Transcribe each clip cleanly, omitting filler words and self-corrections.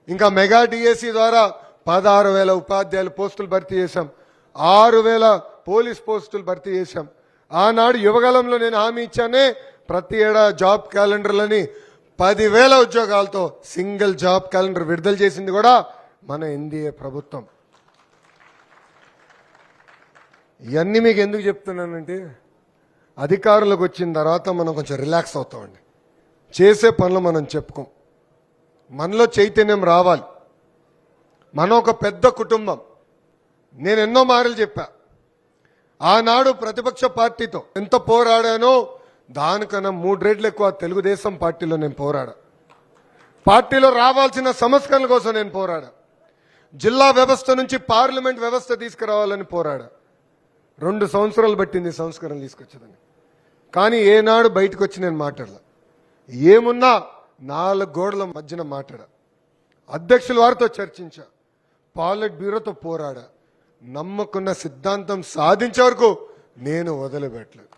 ఇంకా mega DSC ద్వారా 16,000 ఉపాధ్యాయుల పోస్టులు భర్తీ చేశాం. 6,000 పోలీస్ పోస్టులు భర్తీ చేశాం. ఆనాడు యువగలంలో నేను హామీ ఇచ్చానే, ప్రతి ఏడా జాబ్ క్యాలెండర్లని 10,000 ఉద్యోగాలతో సింగిల్ జాబ్ క్యాలెండర్ విడుదల చేసింది కూడా మన ఎన్డీఏ ప్రభుత్వం. ఇవన్నీ మీకు ఎందుకు చెప్తున్నానంటే, అధికారులకు వచ్చిన తర్వాత మనం కొంచెం రిలాక్స్ అవుతామండి. చేసే పనులు మనం చెప్పుకోం. మనలో చైతన్యం రావాలి. మనం ఒక పెద్ద కుటుంబం. నేను ఎన్నో మాటలు చెప్పా. ఆనాడు ప్రతిపక్ష పార్టీతో ఎంత పోరాడానో దానికన్నా 3 రెట్లు ఎక్కువ తెలుగుదేశం పార్టీలో నేను పోరాడా. పార్టీలో రావాల్సిన సంస్కరణల కోసం నేను పోరాడా. జిల్లా వ్యవస్థ నుంచి పార్లమెంట్ వ్యవస్థ తీసుకురావాలని పోరాడా. 2 సంవత్సరాలు పట్టింది సంస్కరణ తీసుకొచ్చేదని. కానీ ఏనాడు బయటకు వచ్చి నేను మాట్లాడలా. ఏమున్నా 4 గోడల మధ్యన మాట్లాడా. అధ్యక్షుల వారితో చర్చించా. పాలిట్ బ్యూరోతో పోరాడా. నమ్మకున్న సిద్ధాంతం సాధించే వరకు నేను వదిలిపెట్టలేదు.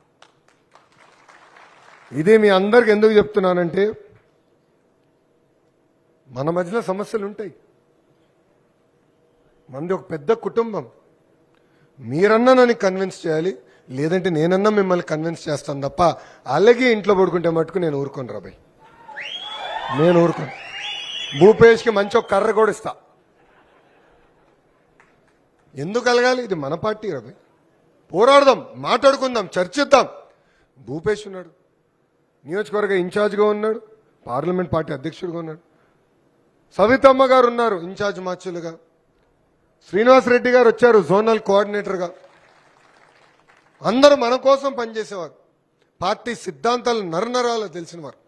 ఇదే మీ అందరికి ఎందుకు చెప్తున్నానంటే, మన మధ్యలో సమస్యలు ఉంటాయి. మనది ఒక పెద్ద కుటుంబం. మీరన్నా నన్ను కన్విన్స్ చేయాలి, లేదంటే నేనన్నా మిమ్మల్ని కన్విన్స్ చేస్తాను తప్ప అలాగే ఇంట్లో పడుకుంటే మటుకు నేను ఊరుకోను రాబాయ్. నేను ఊరుకోను. భూపేష్కి మంచి ఒక కర్ర కూడా ఇస్తా. ఎందుకు కలగాలి? ఇది మన పార్టీ రాబాయ్. పోరాడదాం, మాట్లాడుకుందాం, చర్చిద్దాం. భూపేష్ ఉన్నాడు, నియోజకవర్గ ఇన్ఛార్జ్గా ఉన్నాడు, పార్లమెంట్ పార్టీ అధ్యక్షుడిగా ఉన్నాడు. సవితమ్మ గారు ఉన్నారు ఇన్ఛార్జ్ మార్చులుగా. శ్రీనివాసరెడ్డి గారు వచ్చారు జోనల్ కోఆర్డినేటర్గా. అందరూ మన కోసం పనిచేసేవారు. పార్టీ సిద్ధాంతాలు నరనరాలు తెలిసినవారు.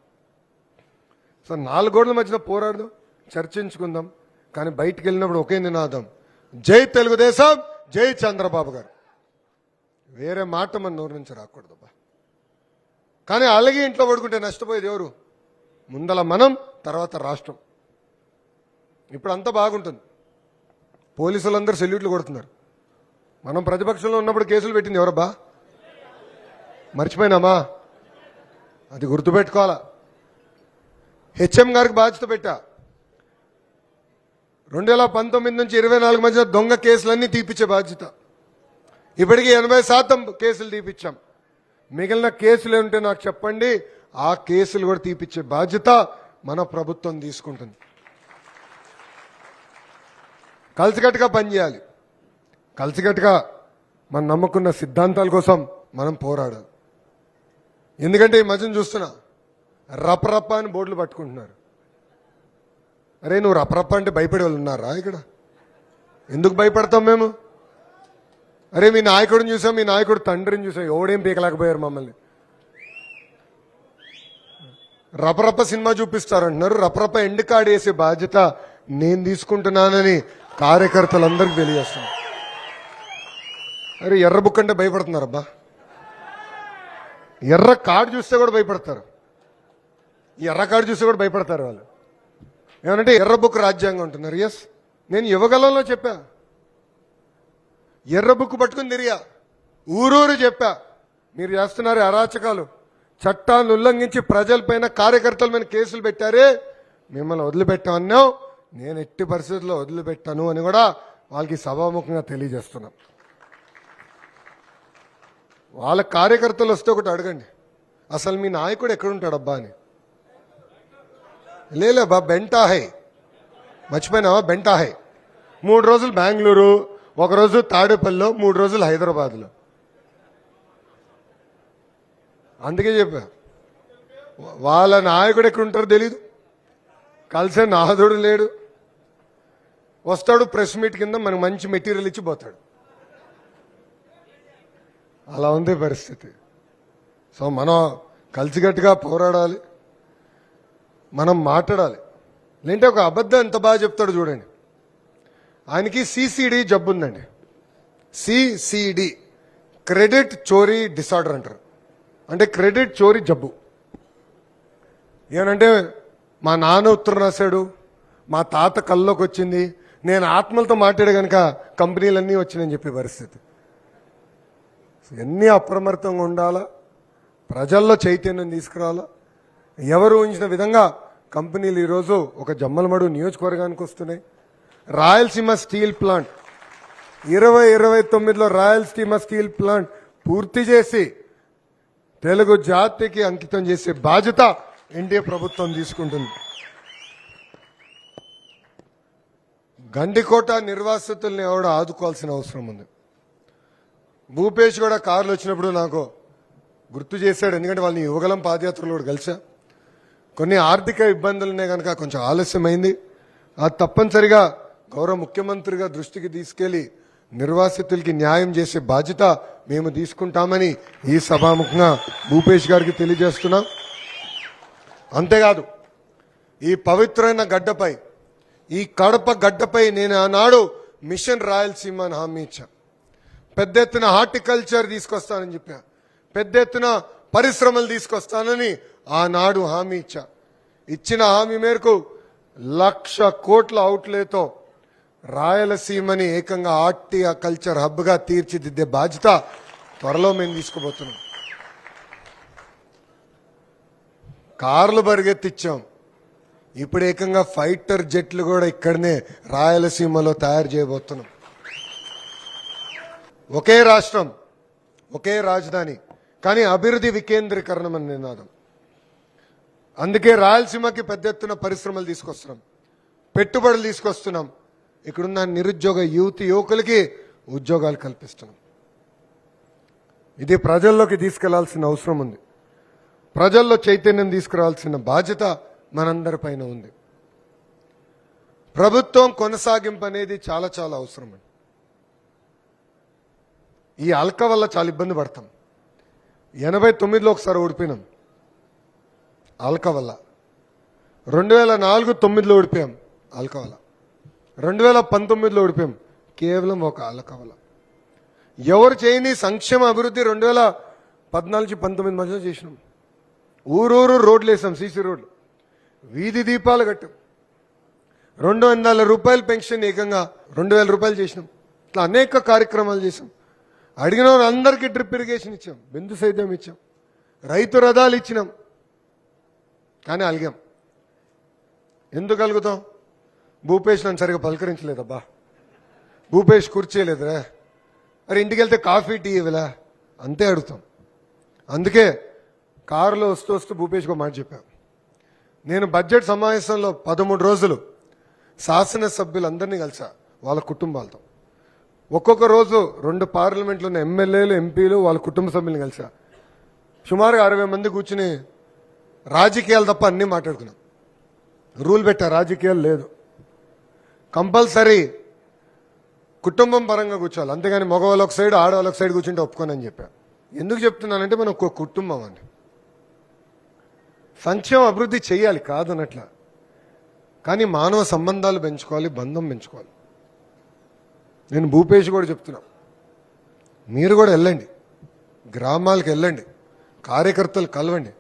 సో 4 గోడల మధ్యన పోరాడదాం, చర్చించుకుందాం. కానీ బయటికి వెళ్ళినప్పుడు ఒకే నినాదం, జై తెలుగుదేశం, జై చంద్రబాబు గారు. వేరే మాట మన నోరు నుంచి రాకూడదబ్బా. కానీ అలాగే ఇంట్లో పడుకుంటే నష్టపోయేది ఎవరు? ముందల మనం, తర్వాత రాష్ట్రం. ఇప్పుడు అంతా బాగుంటుంది. పోలీసులందరూ సెల్యూట్లు కొడుతున్నారు. మనం ప్రతిపక్షంలో ఉన్నప్పుడు కేసులు పెట్టింది ఎవరబ్బా? మర్చిపోయినామా? అది గుర్తుపెట్టుకోవాలా. హెచ్ఎం గారికి బాధ్యత పెట్టా. 2019 నుంచి 24 మధ్య దొంగ కేసులన్నీ తీపిచ్చే బాధ్యత. ఇప్పటికీ 80% కేసులు తీపిచ్చాం. మిగిలిన కేసులు ఏమిటో నాకు చెప్పండి. ఆ కేసులు కూడా తీపిచ్చే బాధ్యత మన ప్రభుత్వం తీసుకుంటుంది. కలిసికట్టుగా పనిచేయాలి. కలిసికట్టుగా మనం నమ్ముకున్న సిద్ధాంతాల కోసం మనం పోరాడాలి. ఎందుకంటే ఈ మధ్యన చూస్తున్నా రపరప్ప అని బోర్డులు పట్టుకుంటున్నారు. అరే నువ్వు రపరప్ప అంటే భయపడే వాళ్ళు ఉన్నారా ఇక్కడ? ఎందుకు భయపడతాం మేము? అరే మీ నాయకుడిని చూసాం, మీ నాయకుడు తండ్రిని చూసాం, ఎవడేం పీకలేకపోయారు మమ్మల్ని. రపరప్ప సినిమా చూపిస్తారంటున్నారు. రపరప్ప ఎండ్ కార్డ్ వేసే బాధ్యత నేను తీసుకుంటున్నానని కార్యకర్తలందరికీ తెలియజేస్తున్నాను. అరే ఎర్ర బుక్ అంటే భయపడుతున్నారబ్బా. ఎర్ర కార్డు చూస్తే కూడా భయపడతారు. ఈ ఎర్ర కార్డు చూస్తే కూడా భయపడతారు వాళ్ళు. ఏమంటే ఎర్ర బుక్ రాజ్యాంగం అంటున్నారు. ఎస్, నేను యువగలంలో చెప్పా. ఎర్ర బుక్ పట్టుకుని తిరిగా, ఊరూరు చెప్పా. మీరు చేస్తున్నారు అరాచకాలు, చట్టాలను ఉల్లంఘించి ప్రజలపైన, కార్యకర్తల మీద కేసులు పెట్టారే, మిమ్మల్ని వదిలిపెట్టామన్నావు. నేను ఎట్టి పరిస్థితుల్లో వదిలిపెట్టాను అని కూడా వాళ్ళకి సభాముఖంగా తెలియజేస్తున్నాం. వాళ్ళ కార్యకర్తలు వస్తే ఒకటి అడగండి, అసలు మీ నాయకుడు ఎక్కడుంటాడబ్బా అని. లేబా బెంటాహై, మర్చిపోయినావా? బెంటాహై 3 రోజులు బెంగళూరు, 1 రోజు తాడేపల్లిలో, 3 రోజులు హైదరాబాద్లో. అందుకే చెప్పా, వాళ్ళ నాయకుడు ఎక్కడుంటారో తెలీదు, కలిసే నాదుడు లేడు. వస్తాడు ప్రెస్ మీట్ కింద మనకు మంచి మెటీరియల్ ఇచ్చి పోతాడు. అలా ఉంది పరిస్థితి. సో మనం కలిసికట్టుగా పోరాడాలి, మనం మాట్లాడాలి. లేదంటే ఒక అబద్ధం ఎంత బాగా చెప్తాడు చూడండి. ఆయనకి సిసిడి జబ్బు ఉందండి. సిసిడి, క్రెడిట్ చోరీ డిసార్డర్ అంటారు. అంటే క్రెడిట్ చోరీ జబ్బు. ఏమంటే మా నాన్న ఉత్తరం రాశాడు, మా తాత కల్లోకి వచ్చింది, నేను ఆత్మలతో మాట్లాడే కనుక కంపెనీలన్నీ వచ్చినాయని చెప్పే పరిస్థితి. ఎన్ని అప్రమత్తంగా ఉండాలా, ప్రజల్లో చైతన్యం తీసుకురావాలా. ఎవరు ఊహించిన విధంగా కంపెనీలు ఈరోజు ఒక జమ్మలమడు నియోజకవర్గానికి వస్తున్నాయి. రాయలసీమ స్టీల్ ప్లాంట్ 2029లో రాయలసీమ స్టీల్ ప్లాంట్ పూర్తి చేసి తెలుగు జాతికి అంకితం చేసే బాధ్యత ఎన్డీఏ ప్రభుత్వం తీసుకుంటుంది. గండికోట నిర్వాసితుల్ని ఎవడో ఆదుకోవాల్సిన అవసరం ఉంది. భూపేష్ కూడా కార్లు వచ్చినప్పుడు నాకు గుర్తు చేశాడు. ఎందుకంటే వాళ్ళని యువగలం పాదయాత్రలో కూడా కలిసా. కొన్ని ఆర్థిక ఇబ్బందులునే కనుక కొంచెం ఆలస్యమైంది. అది తప్పనిసరిగా గౌరవ ముఖ్యమంత్రిగా దృష్టికి తీసుకెళ్లి నిర్వాసితులకి న్యాయం చేసే బాధ్యత మేము తీసుకుంటామని ఈ సభాముఖంగా భూపేష్ గారికి తెలియజేస్తున్నాం. అంతేకాదు ఈ పవిత్రమైన గడ్డపై, ఈ కడప గడ్డపై నేను ఆనాడు మిషన్ రాయలసీమ అని హామీ ఇచ్చా. పెద్ద ఎత్తున హార్టికల్చర్ తీసుకొస్తానని చెప్పా, పెద్ద ఎత్తున పరిశ్రమలు తీసుకొస్తానని ఆనాడు హామీ ఇచ్చా. ఇచ్చిన హామీ మేరకు 1,00,000 కోట్ల అవుట్లేతో రాయలసీమని ఏకంగా హార్టికల్చర్ హబ్గా తీర్చిదిద్దే బాధ్యత త్వరలో మేము తీసుకుపోతున్నాం. కార్లు పరిగెత్తిచ్చాం. ఇప్పుడు ఏకంగా ఫైటర్ జెట్లు కూడా ఇక్కడనే రాయలసీమలో తయారు చేయబోతున్నాం. ఒకే రాష్ట్రం, ఒకే రాజధాని, కానీ అభివృద్ధి వికేంద్రీకరణం అని నినాదం. అందుకే రాయలసీమకి పెద్ద ఎత్తున పరిశ్రమలు తీసుకొస్తున్నాం, పెట్టుబడులు తీసుకొస్తున్నాం. ఇక్కడున్న నిరుద్యోగ యువకులకి ఉద్యోగాలు కల్పిస్తున్నాం. ఇది ప్రజల్లోకి తీసుకెళ్లాల్సిన అవసరం ఉంది. ప్రజల్లో చైతన్యం తీసుకురావాల్సిన బాధ్యత మనందరిపైన ఉంది. ప్రభుత్వం కొనసాగింపు అనేది చాలా చాలా అవసరం. ఈ అల్క వల్ల చాలా ఇబ్బంది పడతాం. 89లో ఒకసారి ఓడిపోయినాం అల్క వల్ల. 2004 9లో ఓడిపోయాం అల్క వల్ల. 2019లో ఓడిపోయాం కేవలం ఒక అల్క వల్ల. ఎవరు చేయని సంక్షేమ అభివృద్ధి 2014-19 మధ్యలో చేసినాం. ఊరూరు రోడ్లు వేసాం, సీసీ రోడ్లు, వీధి దీపాలు కట్టాం. 200 రూపాయలు పెన్షన్ ఏకంగా 2,000 రూపాయలు చేసినాం. ఇట్లా అనేక కార్యక్రమాలు చేసాం. అడిగిన అందరికీ డ్రిప్ ఇరిగేషన్ ఇచ్చాం, బిందు సేద్యం ఇచ్చాం, రైతు రథాలు ఇచ్చినాం. కానీ అలిగాం. ఎందుకు అలుగుతాం? భూపేష్ నన్ను సరిగా పలకరించలేదబ్బా, భూపేష్ కూర్చేయలేదురా, మరి ఇంటికి వెళ్తే కాఫీ టీ ఇవ్వలా, అంతే అడుగుతాం. అందుకే కారులో వస్తూ వస్తూ భూపేష్కి ఒక మాట చెప్పాను. నేను బడ్జెట్ సమావేశంలో 13 రోజులు శాసనసభ్యులందరినీ కలిసా, వాళ్ళ కుటుంబాలతో. ఒక్కొక్క రోజు 2 పార్లమెంట్లో ఉన్న ఎమ్మెల్యేలు, ఎంపీలు, వాళ్ళ కుటుంబ సభ్యులను కలిసా. సుమారుగా 60 మంది కూర్చుని రాజకీయాలు తప్ప అన్నీ మాట్లాడుకున్నాం. రూల్ పెట్టా, రాజకీయాలు లేదు, కంపల్సరీ కుటుంబం పరంగా కూర్చోవాలి, అంతేగాని మగవాళ్ళు ఒక సైడ్ ఆడవాళ్ళు ఒక సైడ్ కూర్చుంటే ఒప్పుకోనని చెప్పా. ఎందుకు చెప్తున్నానంటే మనం ఒక కుటుంబం అండి. సంక్షేమ అభివృద్ధి చేయాలి కాదనట్లా, కానీ మానవ సంబంధాలు పెంచుకోవాలి, బంధం పెంచుకోవాలి. నేను భూపేష్ కూడా చెప్తున్నా, మీరు కూడా వెళ్ళండి, గ్రామాలకు వెళ్ళండి, కార్యకర్తలు కలవండి,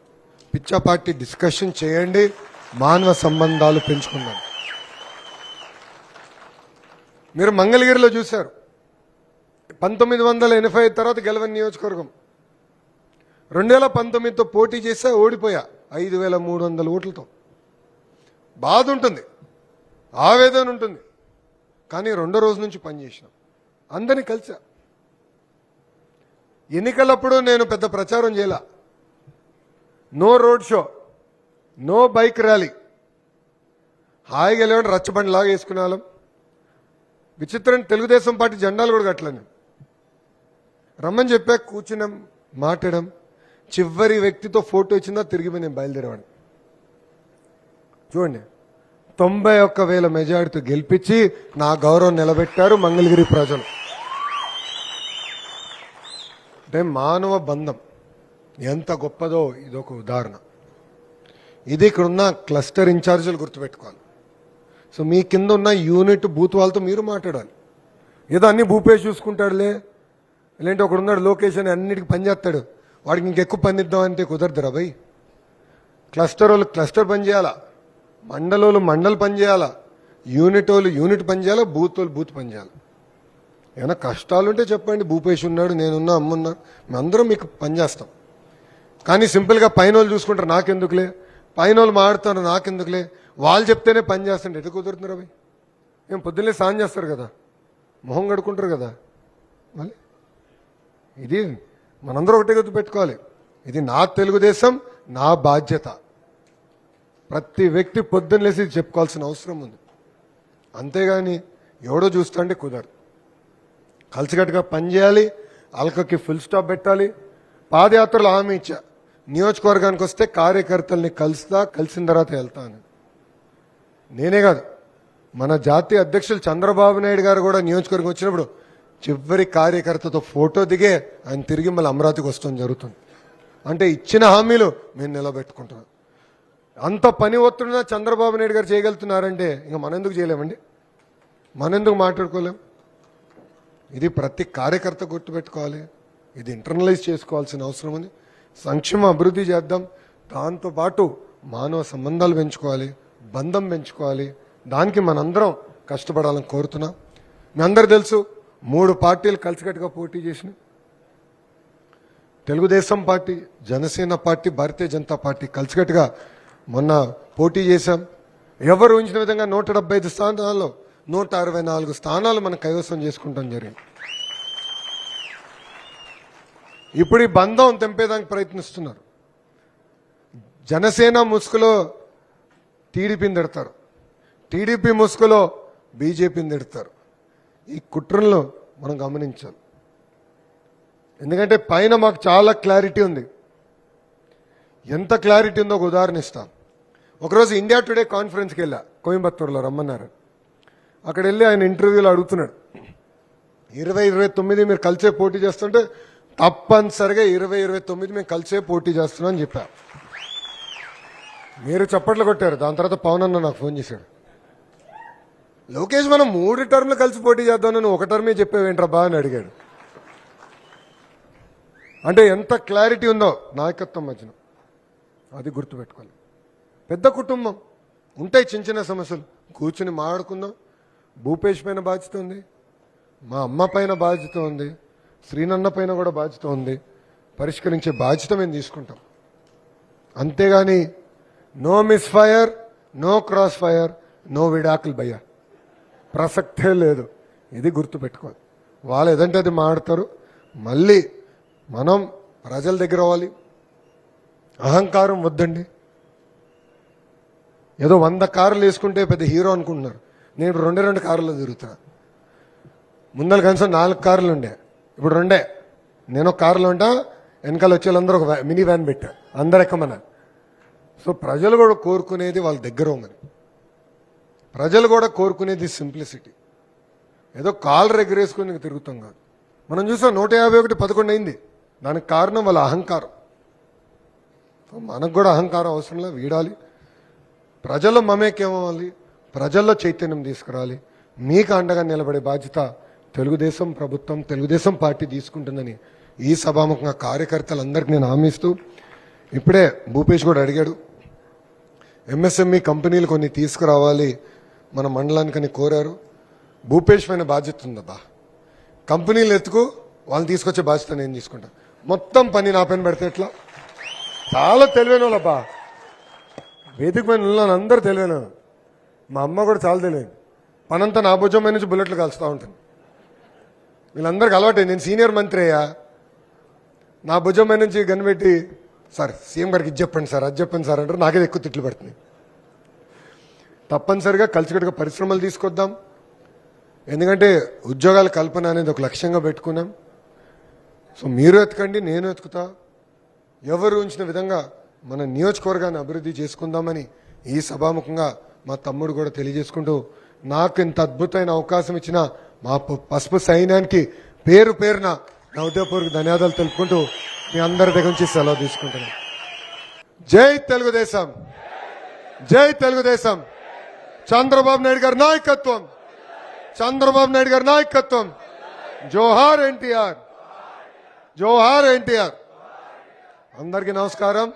పిచ్చాపార్టీ డిస్కషన్ చేయండి, మానవ సంబంధాలు పెంచుకుందాం. మీరు మంగళగిరిలో చూశారు, 1985 తర్వాత గెలవని నియోజకవర్గం. 2019తో పోటీ చేసా, ఓడిపోయా 5,300 ఓట్లతో. బాధ ఉంటుంది, ఆవేదన ఉంటుంది, కానీ 2వ రోజు నుంచి పనిచేసినాం, అందరినీ కలిసా. ఎన్నికలప్పుడు నేను పెద్ద ప్రచారం చేయాల, no road show, no bike rally, హాయిగా వెళ్ళేవాడు రచ్చబండిలాగా వేసుకునే వాళ్ళం. విచిత్రం, తెలుగుదేశం పార్టీ జెండాలు కూడా కట్టలేను. రమ్మని చెప్పా, కూర్చున్నాం, మాట్లాడాం. చివరి వ్యక్తితో ఫోటో ఇచ్చిందా తిరిగిపోయి నేను బయలుదేరేవాడిని. చూడండి, 91,000 మెజారిటీతో గెలిపించి నా గౌరవం నిలబెట్టారు మంగళగిరి ప్రజలు. అంటే మానవ బంధం ఎంత గొప్పదో ఇదొక ఉదాహరణ. ఇది ఇక్కడున్న క్లస్టర్ ఇన్ఛార్జీలు గుర్తుపెట్టుకోవాలి. సో మీ కింద ఉన్న యూనిట్ బూత్ వాళ్ళతో మీరు మాట్లాడాలి. ఏదో అన్ని భూపేష్ చూసుకుంటాడులే, లేదంటే ఒకడున్నాడు లోకేష్ అని అన్నిటికీ పని చేస్తాడు, వాడికి ఇంకెక్కువ పని ఇద్దామంటే కుదరదురా భయ్. క్లస్టర్ వాళ్ళు క్లస్టర్ పని చేయాలా, మండలోళ్ళు మండల్ పని చేయాలా, యూనిట్ వాళ్ళు యూనిట్ పని చేయాలా, బూత్ వాళ్ళు బూత్ పని చేయాలి. ఏమైనా కష్టాలుంటే చెప్పండి, భూపేష్ ఉన్నాడు, నేనున్నా, అమ్మున్నా, మేమందరం మీకు పని చేస్తాం. కానీ సింపుల్గా పైన వాళ్ళు చూసుకుంటారు, నాకెందుకులే, పైన వాళ్ళు మాడుతారు, నాకెందుకులే, వాళ్ళు చెప్తేనే పని చేస్తుంటే ఎటు కుదురుతున్నారు అవి? ఏం పొద్దున్నే స్నానం చేస్తారు కదా, మొహం కడుక్కుంటారు కదా. మళ్ళీ ఇది మనందరూ ఒకటే గుర్తు పెట్టుకోవాలి, ఇది నా తెలుగుదేశం, నా బాధ్యత. ప్రతి వ్యక్తి పొద్దున్న లేసి చెప్పుకోవాల్సిన అవసరం ఉంది. అంతేగాని ఎవడో చూస్తుంటే కుదరదు. కలిసికట్టుగా పనిచేయాలి, అల్కకి ఫుల్ స్టాప్ పెట్టాలి. పాదయాత్రలో హామీ ఇచ్చా, నియోజకవర్గానికి వస్తే కార్యకర్తల్ని కలిసిన తర్వాత వెళ్తాను. నేనే కాదు, మన జాతీయ అధ్యక్షులు చంద్రబాబు నాయుడు గారు కూడా నియోజకవర్గం వచ్చినప్పుడు చివరి కార్యకర్తతో ఫోటో దిగే ఆయన తిరిగి మళ్ళీ అమరావతికి వస్తాం జరుగుతుంది. అంటే ఇచ్చిన హామీలు మేము నిలబెట్టుకుంటున్నాం. అంత పని ఒత్తుడినా చంద్రబాబు నాయుడు గారు చేయగలుగుతున్నారంటే ఇంకా మనం ఎందుకు చేయలేమండి, మనం ఎందుకు మాట్లాడుకోలేం? ఇది ప్రతి కార్యకర్త గుర్తుపెట్టుకోవాలి, ఇది ఇంటర్నలైజ్ చేసుకోవాల్సిన అవసరం ఉంది. సంక్షేమ అభివృద్ధి చేద్దాం, దాంతోపాటు మానవ సంబంధాలు పెంచుకోవాలి, బంధం పెంచుకోవాలి. దానికి మనందరం కష్టపడాలని కోరుతున్నాం. మీ అందరు తెలుసు, 3 పార్టీలు కలిసికట్టుగా పోటీ చేసినాయి. Telugu Desam party, Janasena party, Bharatiya Janata party కలిసికట్టుగా మొన్న పోటీ చేశాం. ఎవరు ఊహించిన విధంగా 175 స్థానాల్లో 164 స్థానాలు మనం కైవసం చేసుకుంటాం జరిగింది. ఇప్పుడు ఈ బంధం తెంపేదానికి ప్రయత్నిస్తున్నారు. జనసేన ముసుగులో టీడీపీని తిడతారు, టీడీపీ ముసుగులో బీజేపీని తిడతారు. ఈ కుట్రలను మనం గమనించాలి. ఎందుకంటే పైన మాకు చాలా క్లారిటీ ఉంది. ఎంత క్లారిటీ ఉందో ఒక ఉదాహరణ ఇస్తాం. ఒకరోజు ఇండియా టుడే కాన్ఫరెన్స్కి వెళ్ళా, కోయంబత్తూరులో రమ్మన్నారు. అక్కడ వెళ్ళి ఆయన ఇంటర్వ్యూలో అడుగుతున్నాడు, 2029 మీరు కలిసే పోటీ చేస్తుంటే తప్పనిసరిగా 2029 మేము కలిసే పోటీ చేస్తున్నాం అని చెప్పా. మీరు చప్పట్లు కొట్టారు. దాని తర్వాత పవన్ అన్న నాకు ఫోన్ చేశాడు, లోకేష్ మనం 3 టర్మ్లు కలిసి పోటీ చేద్దామని 1 టర్మే చెప్పేవేంట్రా బా అని అడిగాడు. అంటే ఎంత క్లారిటీ ఉందో నాయకత్వం మధ్యన, అది గుర్తుపెట్టుకోవాలి. పెద్ద కుటుంబం, ఉంటాయి చిన్న చిన్న సమస్యలు, కూర్చుని మాట్లాడుకుందాం. భూపేష్ పైన బాధ్యత ఉంది, మా అమ్మ పైన బాధ్యత ఉంది, శ్రీనన్న పైన కూడా బాధ్యత ఉంది. పరిష్కరించే బాధ్యత మేము తీసుకుంటాం. అంతేగాని no misfire, no cross fire, no విడాకులు భయ్య, ప్రసక్తే లేదు. ఇది గుర్తుపెట్టుకోవాలి. వాళ్ళు ఏదంటే అది మాడతారు. మళ్ళీ మనం ప్రజల దగ్గర అవ్వాలి. అహంకారం వద్దండి. ఏదో 100 కార్లు వేసుకుంటే పెద్ద హీరో అనుకుంటున్నారు. నేను 2 కార్లలో తిరుగుతున్నా. ముందర కనీసం 4 కార్లు ఉండే, ఇప్పుడు 2. నేను ఒక కారులో ఉంటా, వెనకాల వచ్చే వాళ్ళందరూ ఒక మినీ వ్యాన్ పెట్టా, అందరు ఎక్కమన్నారు. సో ప్రజలు కూడా కోరుకునేది వాళ్ళ దగ్గర ఉందని. ప్రజలు కూడా కోరుకునేది సింప్లిసిటీ. ఏదో కాలర్ ఎగరేసుకుని తిరుగుతాం కాదు. మనం చూసాం 151 11 అయింది. దానికి కారణం వాళ్ళ అహంకారం. మనకు కూడా అహంకారం అవసరంలా వీడాలి. ప్రజల్లో మమేకేమవ్వాలి, ప్రజల్లో చైతన్యం తీసుకురావాలి. మీకు అండగా నిలబడే బాధ్యత తెలుగుదేశం ప్రభుత్వం, తెలుగుదేశం పార్టీ తీసుకుంటుందని ఈ సభాముఖంగా కార్యకర్తలందరికీ నేను హామీస్తూ, ఇప్పుడే భూపేష్ కూడా అడిగాడు, ఎంఎస్ఎంఈ కంపెనీలు కొన్ని తీసుకురావాలి మన మండలానికని కోరారు. భూపేష్ పైన బాధ్యత ఉందబ్బా. కంపెనీలు ఎత్తుకు వాళ్ళు తీసుకొచ్చే బాధ్యత నేను తీసుకుంటా. మొత్తం పని నా పైన పెడితే ఎట్లా? చాలా తెలివైన వాళ్ళబ్బా, వేదిక పైన ఉన్నాను, అందరూ తెలివైన. మా అమ్మ కూడా చాలా తెలియదు. పనంతా నా భుజం మీద నుంచి బుల్లెట్లు కలుస్తూ ఉంటుంది. వీళ్ళందరికీ అలవాటే. నేను సీనియర్ మంత్రి అయ్యా, నా భుజం మీద నుంచి గన్ పెట్టి, సార్ సీఎం గారికి ఇది చెప్పండి సార్, అది చెప్పండి సార్ అంటారు. నాకేది ఎక్కువ తిట్లు పెడుతుంది. తప్పనిసరిగా కలిసికట్టుగా పరిశ్రమలు తీసుకొద్దాం. ఎందుకంటే ఉద్యోగాల కల్పన అనేది ఒక లక్ష్యంగా పెట్టుకున్నాం. సో మీరు ఎత్తుకండి, నేను ఎత్తుకుతా. ఎవరు ఉంచిన విధంగా మన నియోజకవర్గాన్ని అభివృద్ధి చేసుకుందామని ఈ సభాముఖంగా మా తమ్ముడు కూడా తెలియజేసుకుంటూ, నాకు ఇంత అద్భుతమైన అవకాశం ఇచ్చిన మా పసుపు సైన్యానికి పేరు పేరున నా ఉదయపూర్వక ధన్యవాదాలు తెలుపుకుంటూ మీ అందరి దగ్గర నుంచి సెలవు తీసుకుంటున్నాను. జై తెలుగుదేశం, జై తెలుగుదేశం. చంద్రబాబు నాయుడు గారి నాయకత్వం, చంద్రబాబు నాయుడు గారి నాయకత్వం. జోహార్ ఎన్టీఆర్, జోహార్ ఎన్టీఆర్. అందరికీ నమస్కారం.